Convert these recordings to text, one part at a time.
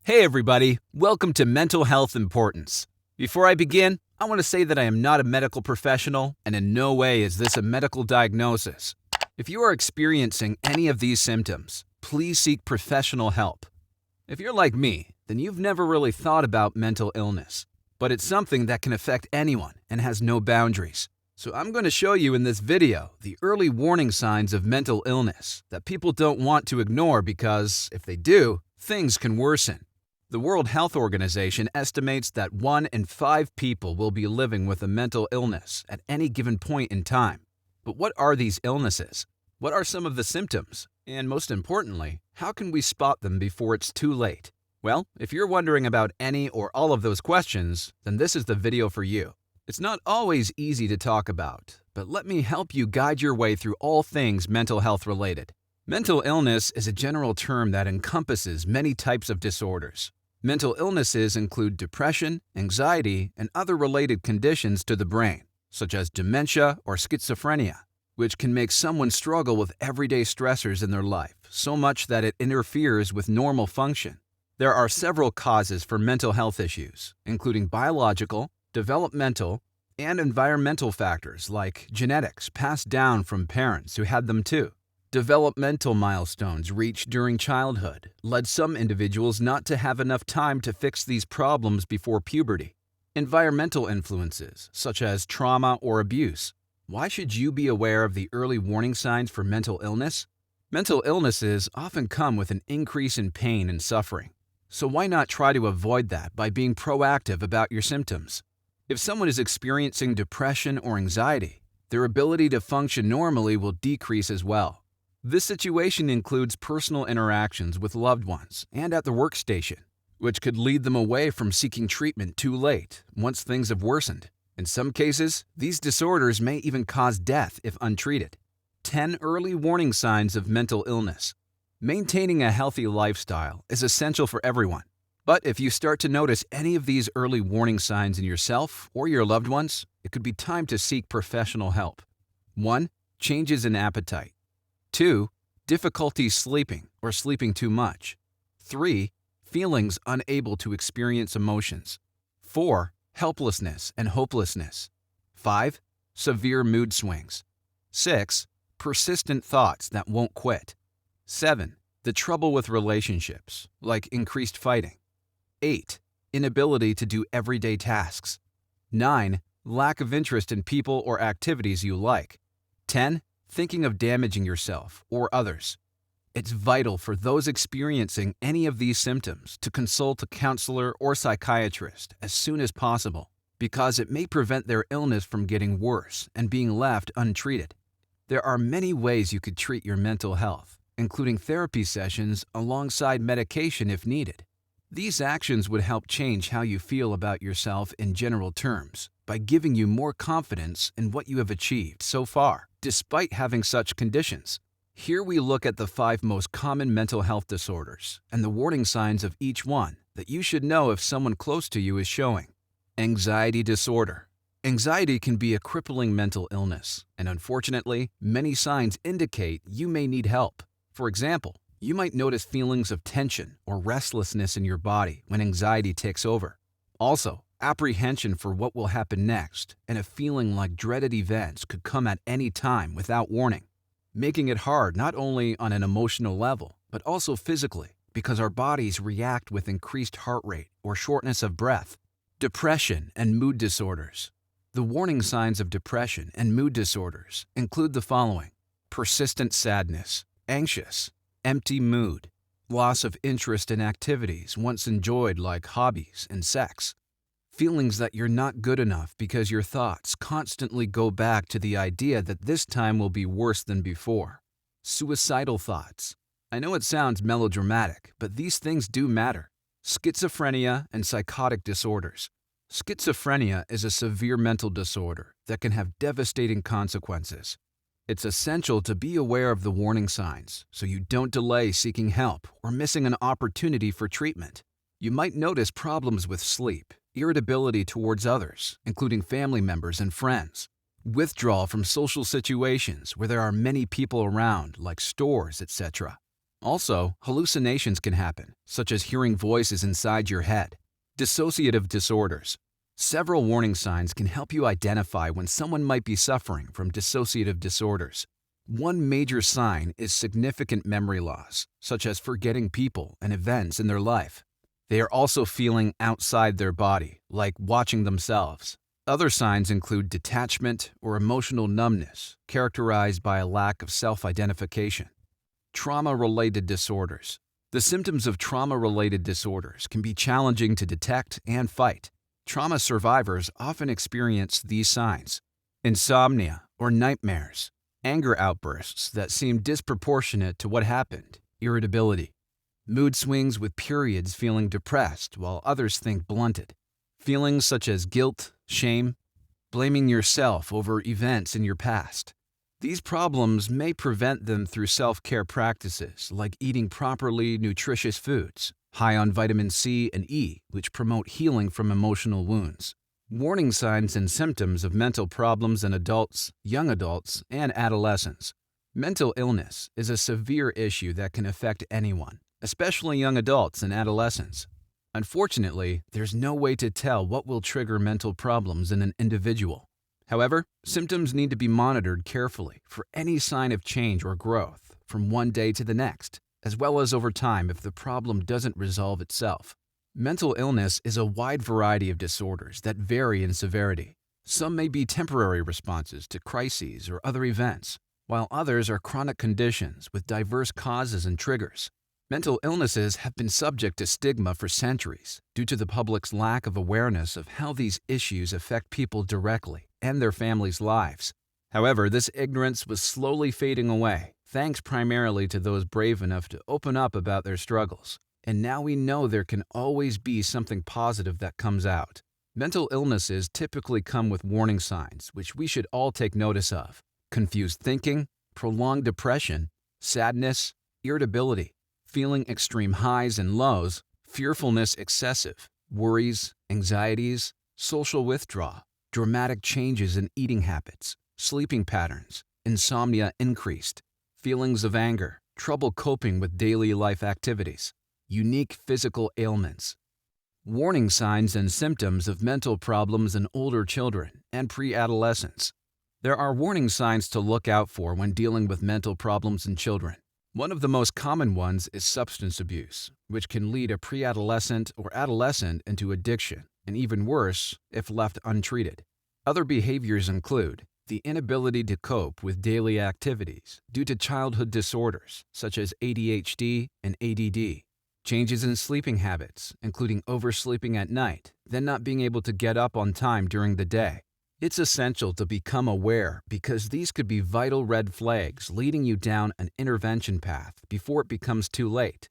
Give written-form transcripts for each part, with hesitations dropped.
Hey everybody, welcome to Mental Health Importance. Before I begin, I want to say that I am not a medical professional and in no way is this a medical diagnosis. If you are experiencing any of these symptoms, please seek professional help. If you're like me, then you've never really thought about mental illness, but it's something that can affect anyone and has no boundaries. So I'm going to show you in this video the early warning signs of mental illness that people don't want to ignore because, if they do, things can worsen. The World Health Organization estimates that 1 in 5 people will be living with a mental illness at any given point in time. But what are these illnesses? What are some of the symptoms? And most importantly, how can we spot them before it's too late? Well, if you're wondering about any or all of those questions, then this is the video for you. It's not always easy to talk about, but let me help you guide your way through all things mental health related. Mental illness is a general term that encompasses many types of disorders. Mental illnesses include depression, anxiety, and other related conditions to the brain, such as dementia or schizophrenia, which can make someone struggle with everyday stressors in their life so much that it interferes with normal function. There are several causes for mental health issues, including biological, developmental, and environmental factors like genetics passed down from parents who had them too. Developmental milestones reached during childhood led some individuals not to have enough time to fix these problems before puberty. Environmental influences, such as trauma or abuse. Why should you be aware of the early warning signs for mental illness? Mental illnesses often come with an increase in pain and suffering. So why not try to avoid that by being proactive about your symptoms? If someone is experiencing depression or anxiety, their ability to function normally will decrease as well. This situation includes personal interactions with loved ones and at the workstation, which could lead them away from seeking treatment too late once things have worsened. In some cases, these disorders may even cause death if untreated. 10 early warning signs of mental illness. Maintaining a healthy lifestyle is essential for everyone. But if you start to notice any of these early warning signs in yourself or your loved ones, it could be time to seek professional help. 1. Changes in appetite. 2. Difficulty sleeping or sleeping too much. 3. Feelings unable to experience emotions. 4. Helplessness and hopelessness. 5. Severe mood swings. 6. Persistent thoughts that won't quit. 7. The trouble with relationships, like increased fighting. 8. Inability to do everyday tasks. 9. Lack of interest in people or activities you like. 10. Thinking of damaging yourself or others. It's vital for those experiencing any of these symptoms to consult a counselor or psychiatrist as soon as possible, because it may prevent their illness from getting worse and being left untreated. There are many ways you could treat your mental health, including therapy sessions alongside medication if needed. These actions would help change how you feel about yourself in general terms by giving you more confidence in what you have achieved so far, despite having such conditions. Here we look at the 5 most common mental health disorders and the warning signs of each one that you should know if someone close to you is showing. Anxiety disorder. Anxiety can be a crippling mental illness, and unfortunately, many signs indicate you may need help. For example, you might notice feelings of tension or restlessness in your body when anxiety takes over. Also, apprehension for what will happen next and a feeling like dreaded events could come at any time without warning, making it hard not only on an emotional level, but also physically because our bodies react with increased heart rate or shortness of breath. Depression and mood disorders. The warning signs of depression and mood disorders include the following: persistent sadness, anxious, empty mood, loss of interest in activities once enjoyed like hobbies and sex, feelings that you're not good enough because your thoughts constantly go back to the idea that this time will be worse than before, suicidal thoughts. I know it sounds melodramatic, but these things do matter. Schizophrenia and psychotic disorders. Schizophrenia is a severe mental disorder that can have devastating consequences. It's essential to be aware of the warning signs so you don't delay seeking help or missing an opportunity for treatment. You might notice problems with sleep, irritability towards others, including family members and friends, withdrawal from social situations where there are many people around, like stores, etc. Also, hallucinations can happen, such as hearing voices inside your head. Dissociative disorders. Several warning signs can help you identify when someone might be suffering from dissociative disorders. One major sign is significant memory loss, such as forgetting people and events in their life. They are also feeling outside their body, like watching themselves. Other signs include detachment or emotional numbness, characterized by a lack of self-identification. Trauma-related disorders. The symptoms of trauma-related disorders can be challenging to detect and fight. Trauma survivors often experience these signs: insomnia or nightmares, anger outbursts that seem disproportionate to what happened, irritability, mood swings with periods feeling depressed while others think blunted, feelings such as guilt, shame, blaming yourself over events in your past. These problems may prevent them through self-care practices like eating properly nutritious foods, high on vitamin C and E, which promote healing from emotional wounds. Warning signs and symptoms of mental problems in adults, young adults, and adolescents. Mental illness is a severe issue that can affect anyone, especially young adults and adolescents. Unfortunately, there's no way to tell what will trigger mental problems in an individual. However, symptoms need to be monitored carefully for any sign of change or growth from one day to the next, as well as over time if the problem doesn't resolve itself. Mental illness is a wide variety of disorders that vary in severity. Some may be temporary responses to crises or other events, while others are chronic conditions with diverse causes and triggers. Mental illnesses have been subject to stigma for centuries due to the public's lack of awareness of how these issues affect people directly and their families' lives. However, this ignorance was slowly fading away, thanks primarily to those brave enough to open up about their struggles. And now we know there can always be something positive that comes out. Mental illnesses typically come with warning signs, which we should all take notice of: confused thinking, prolonged depression, sadness, irritability, feeling extreme highs and lows, fearfulness excessive, worries, anxieties, social withdrawal, dramatic changes in eating habits, sleeping patterns, insomnia increased, feelings of anger, trouble coping with daily life activities, unique physical ailments. Warning signs and symptoms of mental problems in older children and pre-adolescents. There are warning signs to look out for when dealing with mental problems in children. One of the most common ones is substance abuse, which can lead a pre-adolescent or adolescent into addiction, and even worse if left untreated. Other behaviors include the inability to cope with daily activities due to childhood disorders such as ADHD and ADD. Changes in sleeping habits, including oversleeping at night, then not being able to get up on time during the day. It's essential to become aware because these could be vital red flags leading you down an intervention path before it becomes too late.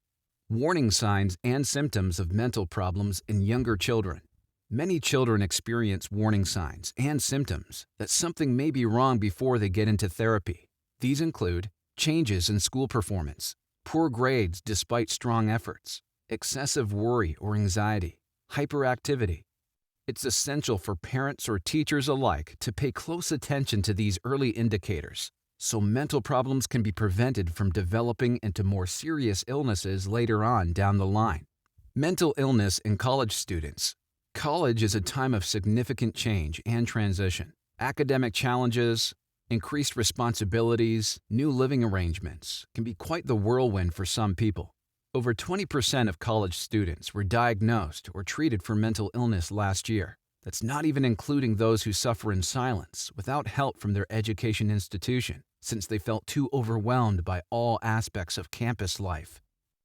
Warning signs and symptoms of mental problems in younger children. Many children experience warning signs and symptoms that something may be wrong before they get into therapy. These include changes in school performance, poor grades despite strong efforts, excessive worry or anxiety, hyperactivity. It's essential for parents or teachers alike to pay close attention to these early indicators so mental problems can be prevented from developing into more serious illnesses later on down the line. Mental illness in college students. College is a time of significant change and transition. Academic challenges, increased responsibilities, new living arrangements can be quite the whirlwind for some people. Over 20% of college students were diagnosed or treated for mental illness last year. That's not even including those who suffer in silence without help from their education institution, since they felt too overwhelmed by all aspects of campus life.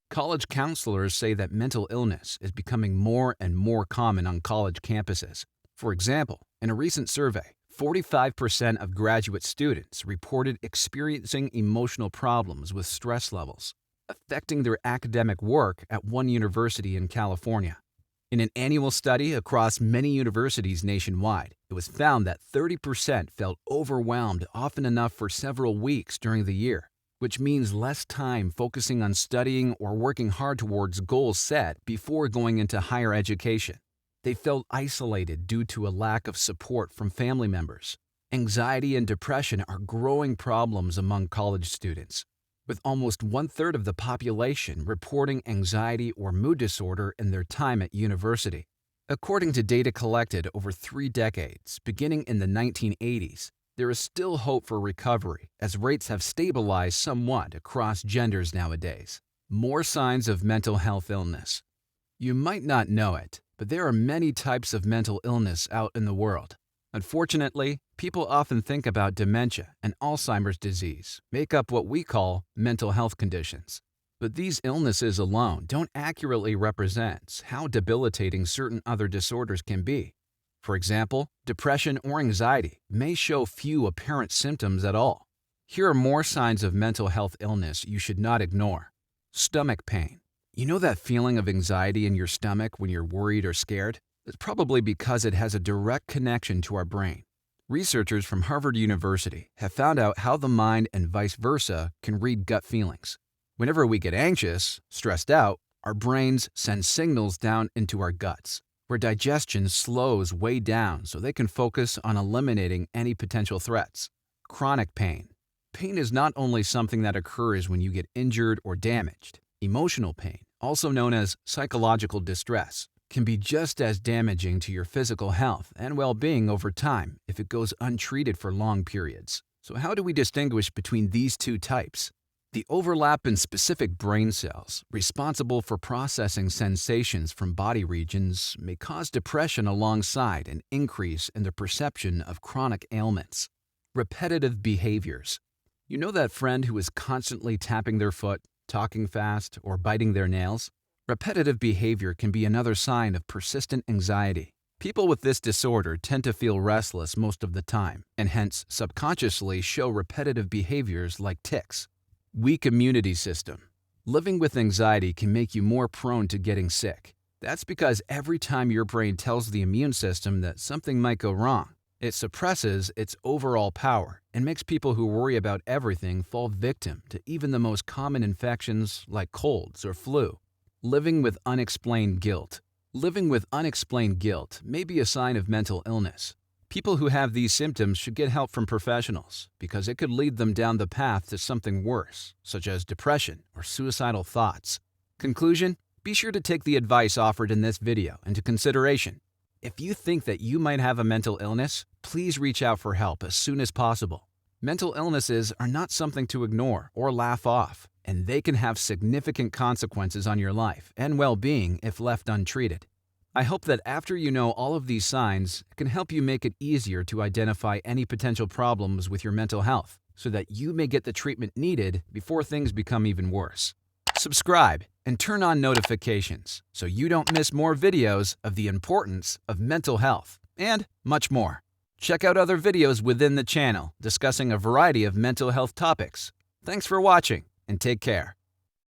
College counselors say that mental illness is becoming more and more common on college campuses. For example, in a recent survey, 45% of graduate students reported experiencing emotional problems with stress levels, affecting their academic work at one university in California. In an annual study across many universities nationwide, it was found that 30% felt overwhelmed often enough for several weeks during the year, which means less time focusing on studying or working hard towards goals set before going into higher education. They felt isolated due to a lack of support from family members. Anxiety and depression are growing problems among college students. with almost one-third of the population reporting anxiety or mood disorder in their time at university. According to data collected over 3 decades, beginning in the 1980s, there is still hope for recovery as rates have stabilized somewhat across genders nowadays. More signs of mental health illness. You might not know it, but there are many types of mental illness out in the world. Unfortunately, people often think about dementia and Alzheimer's disease make up what we call mental health conditions. But these illnesses alone don't accurately represent how debilitating certain other disorders can be. For example, depression or anxiety may show few apparent symptoms at all. Here are more signs of mental health illness you should not ignore. Stomach pain. You know that feeling of anxiety in your stomach when you're worried or scared? It's probably because it has a direct connection to our brain. Researchers from Harvard University have found out how the mind and vice versa can read gut feelings. Whenever we get anxious, stressed out, our brains send signals down into our guts, where digestion slows way down so they can focus on eliminating any potential threats. Chronic pain. Pain is not only something that occurs when you get injured or damaged. Emotional pain, also known as psychological distress, can be just as damaging to your physical health and well-being over time if it goes untreated for long periods. So how do we distinguish between these two types? The overlap in specific brain cells responsible for processing sensations from body regions may cause depression alongside an increase in the perception of chronic ailments. Repetitive behaviors. You know that friend who is constantly tapping their foot, talking fast, or biting their nails? Repetitive behavior can be another sign of persistent anxiety. People with this disorder tend to feel restless most of the time and hence subconsciously show repetitive behaviors like tics. Weak immunity system. Living with anxiety can make you more prone to getting sick. That's because every time your brain tells the immune system that something might go wrong, it suppresses its overall power and makes people who worry about everything fall victim to even the most common infections like colds or flu. Living with unexplained guilt. Living with unexplained guilt may be a sign of mental illness. People who have these symptoms should get help from professionals because it could lead them down the path to something worse, such as depression or suicidal thoughts. Conclusion: be sure to take the advice offered in this video into consideration. If you think that you might have a mental illness, please reach out for help as soon as possible. Mental illnesses are not something to ignore or laugh off, and they can have significant consequences on your life and well-being if left untreated. I hope that after you know all of these signs, it can help you make it easier to identify any potential problems with your mental health so that you may get the treatment needed before things become even worse. Subscribe and turn on notifications so you don't miss more videos of the importance of mental health and much more. Check out other videos within the channel discussing a variety of mental health topics. Thanks for watching and take care.